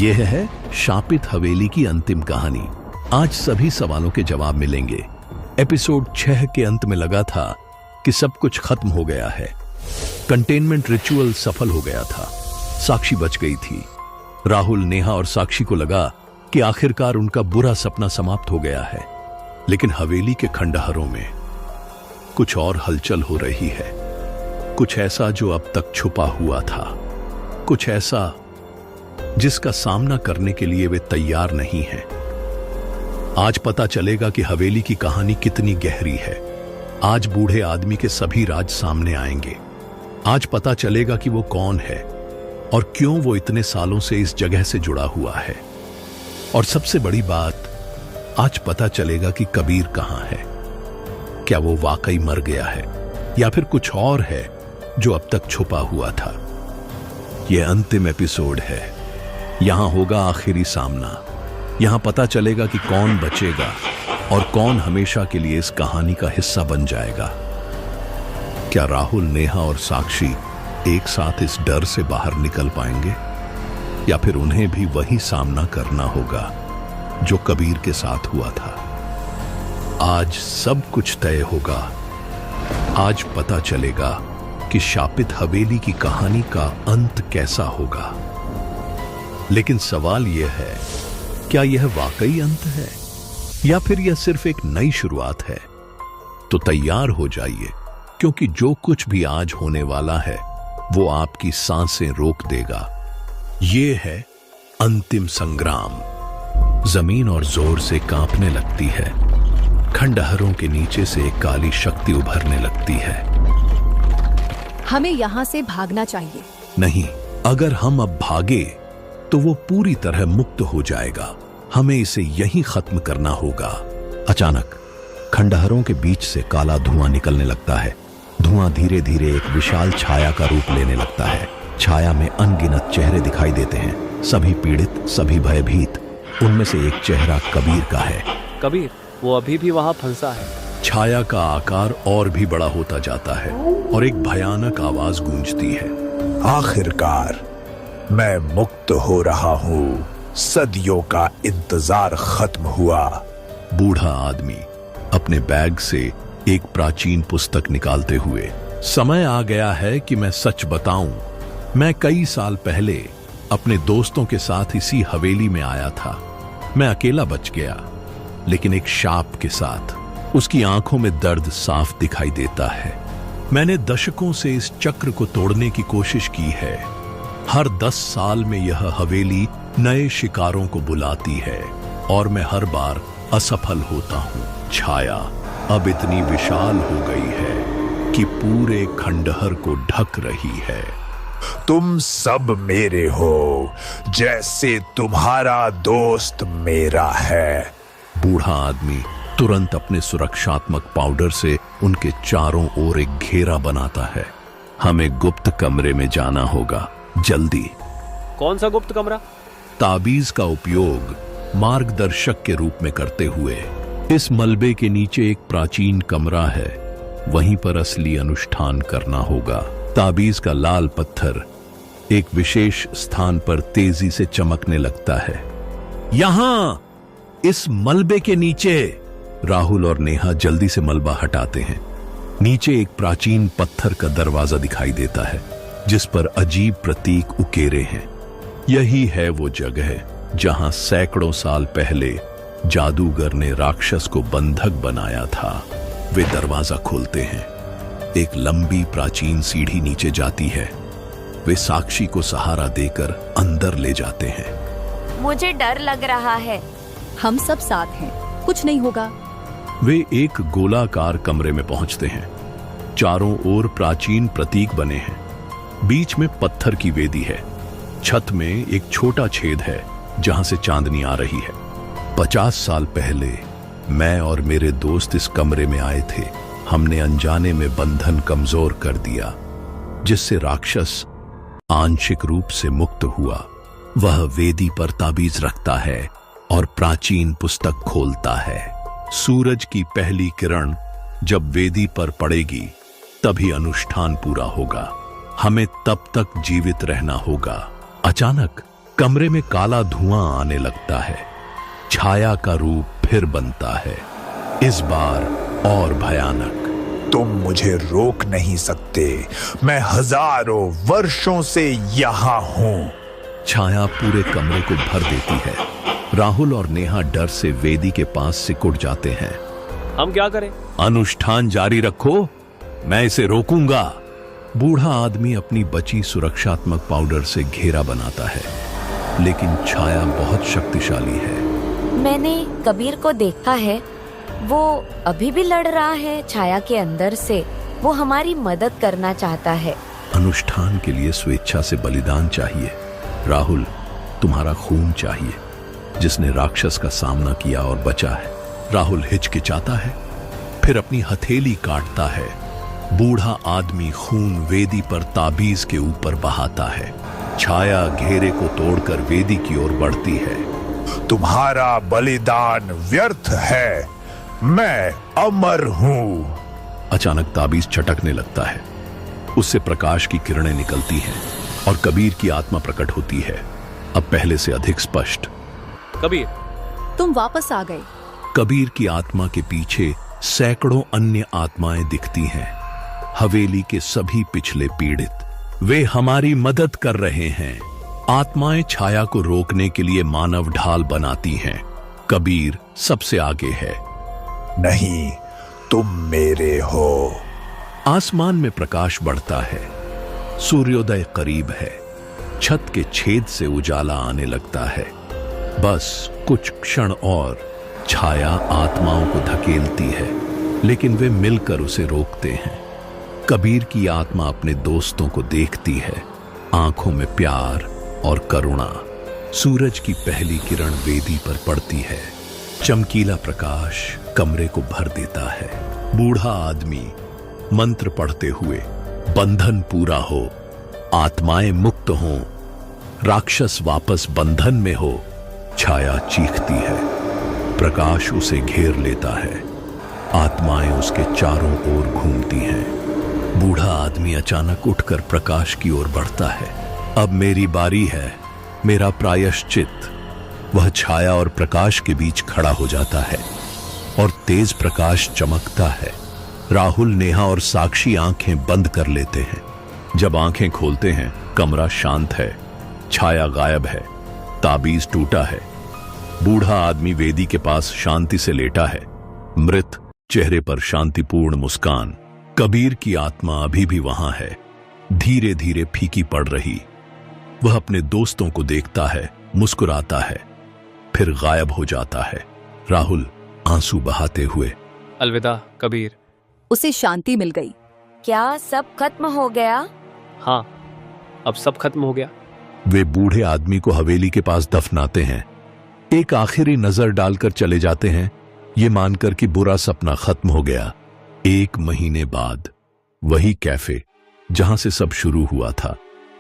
यह है शापित हवेली की अंतिम कहानी। आज सभी सवालों के जवाब मिलेंगे। एपिसोड 6 के अंत में लगा था कि सब कुछ खत्म हो गया है। कंटेनमेंट रिचुअल सफल हो गया था। साक्षी बच गई थी। राहुल, नेहा और साक्षी को लगा कि आखिरकार उनका बुरा सपना समाप्त हो गया है। लेकिन हवेली के खंडहरों में कुछ और हलचल हो रही है। कुछ ऐसा जो अब तक छुपा हुआ था, कुछ ऐसा जिसका सामना करने के लिए वे तैयार नहीं हैं। आज पता चलेगा कि हवेली की कहानी कितनी गहरी है। आज बूढ़े आदमी के सभी राज सामने आएंगे। आज पता चलेगा कि वो कौन है और क्यों वो इतने सालों से इस जगह से जुड़ा हुआ है। और सबसे बड़ी बात, आज पता चलेगा कि कबीर कहां है। क्या वो वाकई मर गया है या फिर कुछ और है जो अब तक छुपा हुआ था। यह अंतिम एपिसोड है। यहां होगा आखिरी सामना। यहां पता चलेगा कि कौन बचेगा और कौन हमेशा के लिए इस कहानी का हिस्सा बन जाएगा। क्या राहुल, नेहा और साक्षी एक साथ इस डर से बाहर निकल पाएंगे या फिर उन्हें भी वही सामना करना होगा जो कबीर के साथ हुआ था। आज सब कुछ तय होगा। आज पता चलेगा कि शापित हवेली की कहानी का अंत कैसा होगा। लेकिन सवाल यह है, क्या यह वाकई अंत है या फिर यह सिर्फ एक नई शुरुआत है। तो तैयार हो जाइए, क्योंकि जो कुछ भी आज होने वाला है वो आपकी सांसें रोक देगा। यह है अंतिम संग्राम। जमीन और जोर से कांपने लगती है। खंडहरों के नीचे से एक काली शक्ति उभरने लगती है। हमें यहाँ से भागना चाहिए। नहीं, अगर हम अब भागे तो वो पूरी तरह मुक्त हो जाएगा। हमें इसे यहीं खत्म करना होगा। अचानक खंडहरों के बीच से काला धुआं निकलने लगता है। धुआं धीरे धीरे एक विशाल छाया का रूप लेने लगता है। छाया में अनगिनत चेहरे दिखाई देते हैं, सभी पीड़ित, सभी भयभीत। उनमें से एक चेहरा कबीर का है। कबीर, वो अभी भी वहां फंसा है। छाया का आकार और भी बड़ा होता जाता है और एक भयानक आवाज गूंजती है। आखिरकार मैं मुक्त हो रहा हूं। सदियों का इंतजार खत्म हुआ। बूढ़ा आदमी अपने बैग से एक प्राचीन पुस्तक निकालते हुए, समय आ गया है कि मैं सच बताऊं। मैं कई साल पहले अपने दोस्तों के साथ इसी हवेली में आया था। मैं अकेला बच गया, लेकिन एक शाप के साथ। उसकी आंखों में दर्द साफ दिखाई देता है। मैंने दशकों से इस चक्र को तोड़ने की कोशिश की है। हर 10 साल में यह हवेली नए शिकारों को बुलाती है और मैं हर बार असफल होता हूं। छाया अब इतनी विशाल हो गई है कि पूरे खंडहर को ढक रही है। तुम सब मेरे हो, जैसे तुम्हारा दोस्त मेरा है। बूढ़ा आदमी तुरंत अपने सुरक्षात्मक पाउडर से उनके चारों ओर एक घेरा बनाता है। हमें गुप्त कमरे में जाना होगा, जल्दी। कौन सा गुप्त कमरा? ताबीज का उपयोग मार्गदर्शक के रूप में करते हुए इस मलबे के नीचे एक प्राचीन कमरा है। वहीं पर असली अनुष्ठान करना होगा। ताबीज का लाल पत्थर एक विशेष स्थान पर तेजी से चमकने लगता है। यहां, इस मलबे के नीचे। राहुल और नेहा जल्दी से मलबा हटाते हैं। नीचे एक प्राचीन पत्थर का दरवाजा दिखाई देता है, जिस पर अजीब प्रतीक उकेरे हैं। यही है वो जगह जहां सैकड़ों साल पहले जादूगर ने राक्षस को बंधक बनाया था। वे दरवाजा खोलते हैं। एक लंबी प्राचीन सीढ़ी नीचे जाती है। वे साक्षी को सहारा देकर अंदर ले जाते हैं। मुझे डर लग रहा है। हम सब साथ हैं, कुछ नहीं होगा। वे एक गोलाकार कमरे में पहुंचते हैं। चारों ओर प्राचीन प्रतीक बने हैं। बीच में पत्थर की वेदी है। छत में एक छोटा छेद है जहां से चांदनी आ रही है। 50 साल पहले मैं और मेरे दोस्त इस कमरे में आए थे। हमने अनजाने में बंधन कमजोर कर दिया, जिससे राक्षस आंशिक रूप से मुक्त हुआ। वह वेदी पर ताबीज रखता है और प्राचीन पुस्तक खोलता है। सूरज की पहली किरण जब वेदी पर पड़ेगी, तभी अनुष्ठान पूरा होगा। हमें तब तक जीवित रहना होगा। अचानक कमरे में काला धुआं आने लगता है। छाया का रूप फिर बनता है, इस बार और भयानक। तुम मुझे रोक नहीं सकते, मैं हजारों वर्षों से यहां हूं। छाया पूरे कमरे को भर देती है। राहुल और नेहा डर से वेदी के पास सिकुड़ जाते हैं। हम क्या करें? अनुष्ठान जारी रखो, मैं इसे रोकूंगा। बूढ़ा आदमी अपनी बची सुरक्षात्मक पाउडर से घेरा बनाता है, लेकिन छाया बहुत शक्तिशाली है। मैंने कबीर को देखा है, वो अभी भी लड़ रहा है छाया के अंदर से। वो हमारी मदद करना चाहता है। अनुष्ठान के लिए स्वेच्छा से बलिदान चाहिए। राहुल, तुम्हारा खून चाहिए, जिसने राक्षस का सामना किया और बचा है। राहुल हिचकिचाता है, फिर अपनी हथेली काटता है। बूढ़ा आदमी खून वेदी पर ताबीज के ऊपर बहाता है। छाया घेरे को तोड़कर वेदी की ओर बढ़ती है। तुम्हारा बलिदान व्यर्थ है, मैं अमर हूं। अचानक ताबीज चटकने लगता है, उससे प्रकाश की किरणें निकलती हैं और कबीर की आत्मा प्रकट होती है, अब पहले से अधिक स्पष्ट। कबीर, तुम वापस आ गए। कबीर की आत्मा के पीछे सैकड़ों अन्य आत्माएं दिखती हैं। हवेली के सभी पिछले पीड़ित, वे हमारी मदद कर रहे हैं। आत्माएं छाया को रोकने के लिए मानव ढाल बनाती हैं। कबीर सबसे आगे है। नहीं, तुम मेरे हो। आसमान में प्रकाश बढ़ता है, सूर्योदय करीब है। छत के छेद से उजाला आने लगता है। बस कुछ क्षण और। छाया आत्माओं को धकेलती है, लेकिन वे मिलकर उसे रोकते हैं। कबीर की आत्मा अपने दोस्तों को देखती है, आंखों में प्यार और करुणा। सूरज की पहली किरण वेदी पर पड़ती है। चमकीला प्रकाश कमरे को भर देता है। बूढ़ा आदमी मंत्र पढ़ते हुए, बंधन पूरा हो, आत्माएं मुक्त हों, राक्षस वापस बंधन में हो। छाया चीखती है, प्रकाश उसे घेर लेता है। आत्माएं उसके चारों ओर घूमती हैं। बूढ़ा आदमी अचानक उठकर प्रकाश की ओर बढ़ता है। अब मेरी बारी है, मेरा प्रायश्चित। वह छाया और प्रकाश के बीच खड़ा हो जाता है और तेज प्रकाश चमकता है। राहुल, नेहा और साक्षी आंखें बंद कर लेते हैं। जब आंखें खोलते हैं, कमरा शांत है, छाया गायब है, ताबीज टूटा है। बूढ़ा आदमी वेदी के पास शांति से लेटा है, मृत, चेहरे पर शांतिपूर्ण मुस्कान। कबीर की आत्मा अभी भी वहां है, धीरे धीरे फीकी पड़ रही। वह अपने दोस्तों को देखता है, मुस्कुराता है, फिर गायब हो जाता है। राहुल आंसू बहाते हुए, अलविदा कबीर। उसे शांति मिल गई। क्या सब खत्म हो गया? हाँ, अब सब खत्म हो गया। वे बूढ़े आदमी को हवेली के पास दफनाते हैं। एक आखिरी नजर डालकर चले जाते हैं, ये मानकर कि बुरा सपना खत्म हो गया। 1 महीने बाद वही कैफे जहां से सब शुरू हुआ था।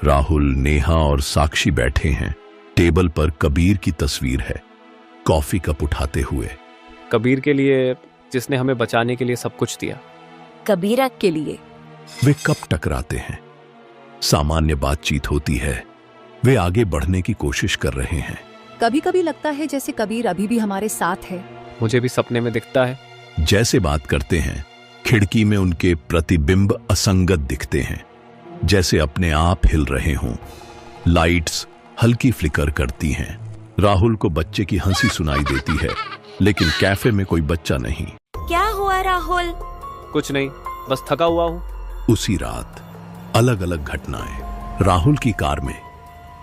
राहुल, नेहा और साक्षी बैठे हैं। टेबल पर कबीर की तस्वीर है, कॉफी कप उठाते हुए। कबीर के लिए, जिसने हमें बचाने के लिए सब कुछ दिया। कबीरा के लिए वे कब टकराते हैं, सामान्य बातचीत होती है। वे आगे बढ़ने की कोशिश कर रहे हैं। कभी कभी लगता है जैसे कबीर अभी भी हमारे साथ है। मुझे भी सपने में दिखता है। जैसे बात करते हैं, खिड़की में उनके प्रतिबिंब असंगत दिखते हैं, जैसे अपने आप हिल रहे हों। लाइट्स हल्की फ्लिकर करती हैं। राहुल को बच्चे की हंसी सुनाई देती है, लेकिन कैफे में कोई बच्चा नहीं। क्या हुआ राहुल? कुछ नहीं, बस थका हुआ हूँ। उसी रात अलग अलग घटनाएं। राहुल की कार में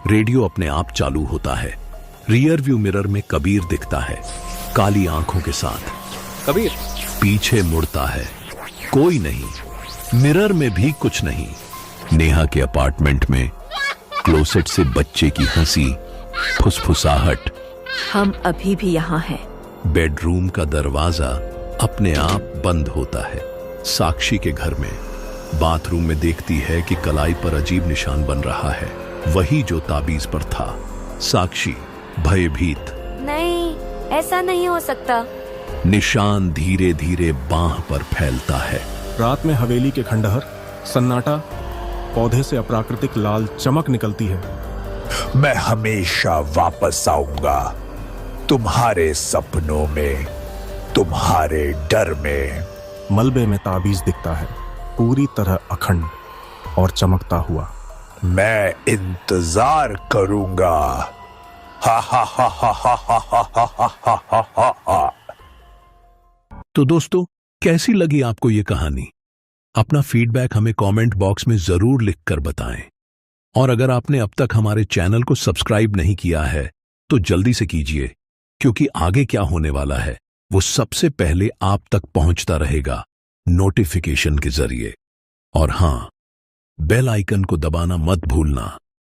रेडियो अपने आप चालू होता है। रियर व्यू मिरर में कबीर दिखता है, काली आंखों के साथ। कबीर पीछे मुड़ता है, कोई नहीं। मिरर में भी कुछ नहीं। नेहा के अपार्टमेंट में क्लोसेट से बच्चे की हंसी, फुसफुसाहट। हम अभी भी यहाँ हैं। बेडरूम का दरवाजा अपने आप बंद होता है। साक्षी के घर में बाथरूम में देखती है कि कलाई पर अजीब निशान बन रहा है, वही जो ताबीज पर था। साक्षी भयभीत, नहीं, ऐसा नहीं हो सकता। निशान धीरे धीरे बांह पर फैलता है। रात में हवेली के खंडहर, सन्नाटा, पौधे से अप्राकृतिक लाल चमक निकलती है। मैं हमेशा वापस आऊंगा, तुम्हारे सपनों में, तुम्हारे डर में। मलबे में ताबीज दिखता है, पूरी तरह अखंड और चमकता हुआ। मैं इंतजार करूंगा। हा हा हा हा हा हा हा हा हा हा हा। तो दोस्तों, कैसी लगी आपको ये कहानी? अपना फीडबैक हमें कमेंट बॉक्स में जरूर लिखकर बताएं। और अगर आपने अब तक हमारे चैनल को सब्सक्राइब नहीं किया है तो जल्दी से कीजिए, क्योंकि आगे क्या होने वाला है वो सबसे पहले आप तक पहुंचता रहेगा नोटिफिकेशन के जरिए। और हां, बेल आइकन को दबाना मत भूलना,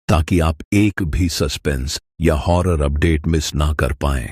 ताकि आप एक भी सस्पेंस या हॉरर अपडेट मिस ना कर पाएं।